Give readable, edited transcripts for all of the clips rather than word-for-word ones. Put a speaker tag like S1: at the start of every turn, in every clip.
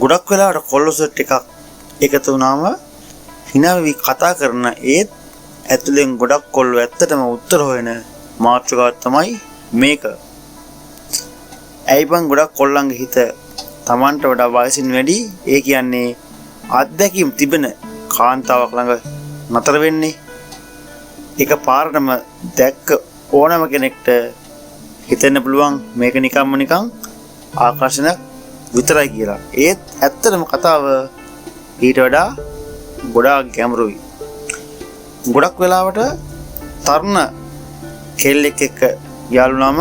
S1: ගොඩක් වෙලාවට කොල්ලෝ සෙට් එකක් එකතු වුණාම hina වෙවි කතා කරන ඒත් ඇතුලෙන් ගොඩක් කොල්ලෝ ඇත්තටම උත්තර හොයන මාතෘකාවක් තමයි මේක. ඇයි බං ගොඩක් කොල්ලන්ගේ හිත Tamanට වඩා වයසින් වැඩි ඒ කියන්නේ අත්දැකීම් තිබෙන කාන්තාවක් ළඟ නතර වෙන්නේ. එක පාරටම දැක්ක ඕනම කෙනෙක්ට හිතෙන්න පුළුවන් මේක නිකන් ආකර්ෂණයක් විතරයි කියලා. ඒත් ඇත්තටම කතාව ඊට වඩා ගොඩාක් ගැඹුරුයි. ගොඩක් වෙලාවට තරුණ කෙල්ලෙක් එක්ක යාළුනාම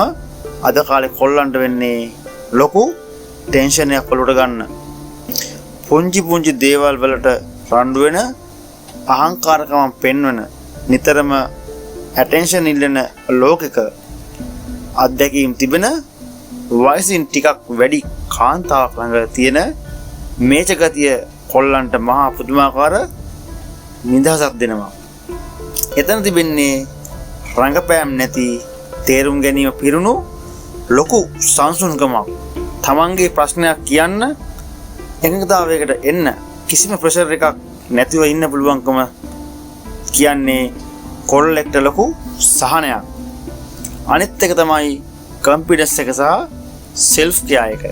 S1: අද කාලේ කොල්ලන්ට වෙන්නේ ලොකු ටෙන්ෂන් එකක් වලට ගන්න. පුංචි දේවල් වලට රණ්ඩු වෙන අහංකාරකම පෙන්වන නිතරම ඇටෙන්ෂන් ඉල්ලන ලෝකෙක අත්දැකීම් තිබෙන වයසින් ටිකක් වැඩි කාන්තාවක් ළඟ තියෙන මේච ගතිය කොල්ලන්ට මහා පුදුමාකාර නිදහසක් දෙනවා. එතන තිබෙන්නේ රංගපෑම් නැති තේරුම් ගැනීම පිරුණු ලොකු සංසුන්කමක්. තමන්ගේ ප්‍රශ්නයක් කියන්න එකඟතාවයකට එන්න කිසිම ප්‍රෙෂර් එකක් නැතිව ඉන්න පුළුවන්කම කියන්නේ කොල්ලෙක්ට ලොකු සහනයක්. අනිත් එක තමයි කන්ෆිඩන්ස් එක සහ සෙල්ෆ් කෙයාර් එක.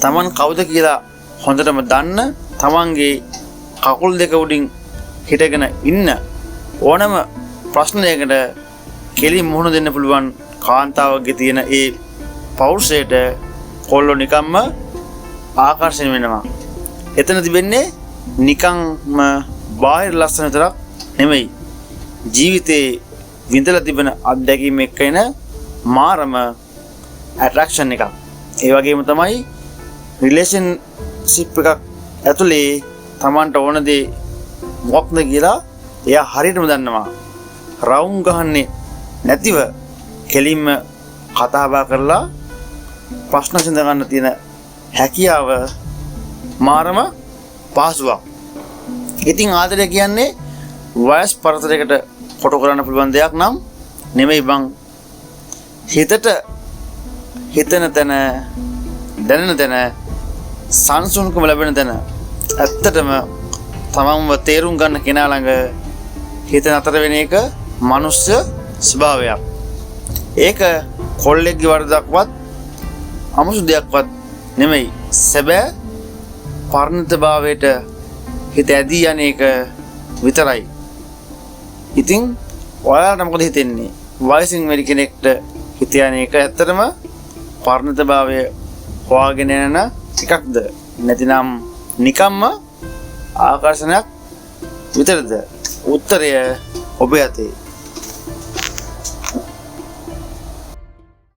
S1: තමන් කවුද කියලා හොඳටම දන්න තමන්ගේ කකුල් දෙක උඩින් හිටගෙන ඉන්න ඕනම ප්‍රශ්නයකට කෙලින් මුහුණ දෙන්න පුළුවන් කාන්තාවගේ තියෙන ඒ පෞරුෂයට කොල්ලෝ නිකම්ම ආකර්ෂණය වෙනවා. එතන තිබෙන්නේ නිකම්ම බාහිර ලස්සන විතරක් නෙමෙයි. ජීවිතේ විඳලා තිබෙන අත්දැකීම් එක්ක එන මාරම ඇට්‍රැක්ෂන් එකක්. ඒ වගේම තමයි රිලේෂන්ෂිප් එකක් ඇතුලේ Tamanට ඕන දේ මොකක්ද කියලා එයා හරියටම දන්නවා. රවුම් ගහන්නේ නැතිව කෙලින්ම කතා බහ කරලා ප්‍රශ්න විසඳ ගන්න තියෙන හැකියාව මාරම පහසුවක්. ඉතින් ආදරය කියන්නේ වයස් පරතරයකට කොටු කරන්න පුළුවන් දෙයක් නම් නෙමෙයි බං. හිතට හිතන තැන දැනෙන තැන සංසුන්කම ලැබෙන තැන ඇත්තටම තමන්ව තේරුම් ගන්න කෙනා ළඟ හිත නතර වෙන එක මනුෂ්‍ය ස්වභාවයක්. ඒක කොල්ලෙක්ගේ වරදක්වත් අමුසු දෙයක්වත් නෙමෙයි. සැබෑ පරිණතභාවයට හිත ඇදී යන එක විතරයි. ඉතින් ඔයාලට මොකද හිතෙන්නේ? වයසින් වැඩි කෙනෙක්ට හිත යන එක ඇත්තටම පරිණතභාවය හොයාගෙන යන එකක්ද? නැතිනම් නිකම්ම ආකර්ෂණයක් විතරද? උත්තරය ඔබ යතේ.